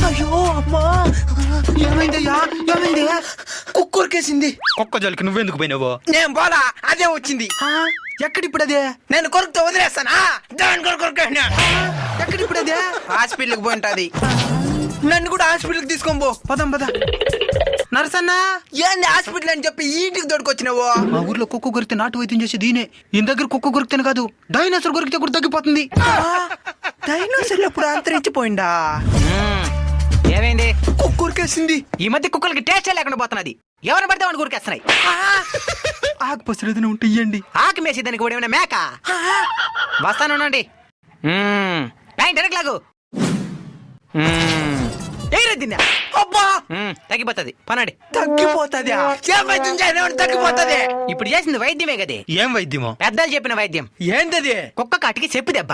అయ్యో అమ్మా, ఏమైందయ్యా? ఏమైంది? కుక్కరికేసింది. కుక్క జోలికి నువ్వెందుకు పోయినావో? నేను పోలా, అదే వచ్చింది. ఎక్కడిప్పుడు అదే? నేను కొరుకుతో వదిలేస్తానా? దాని కొరకు ఎక్కడిప్పుడు అదే? హాస్పిటల్కి పోయింటది. నన్ను కూడా హాస్పిటల్కి తీసుకొని పో. పదం పద. నరసన్న, ఏంది హాస్పిటల్ అని చెప్పి ఇంటికి దొరికొచ్చినావు? మా ఊర్లో కుక్క కొరికితే నాటు వైద్యం చేసి దీనే. ఈ దగ్గర కుక్క కొరికితేనే కాదు, డైనోసార్ కొరికితే కూడా తగ్గిపోతుంది. డైనోసార్ ఎప్పుడు అంతరించిపోయిందా? ఏమైంది? కుక్కరికేసింది. ఈ మధ్య కుక్కలకి టేస్ట్ లేకుండా పోతున్నది. ఎవరిని పడితే వాడిని ఊరికేస్తున్నాయి. ఆకు పసరు ఏదైనా ఉంటే ఇయ్యండి. ఆకు మేసి దానికి కూడా ఏమైనా మేక. వస్తానుండండి. లాగు అబ్బా, తగ్గిపోతుంది. పనండి. తగ్గిపోతుంది. తగ్గిపోతుంది. ఇప్పుడు చేసింది వైద్యమే కదే. ఏం వైద్యమో? పెద్దలు చెప్పిన వైద్యం. ఏంటది? కుక్క కాటికి చెప్పు దెబ్బ.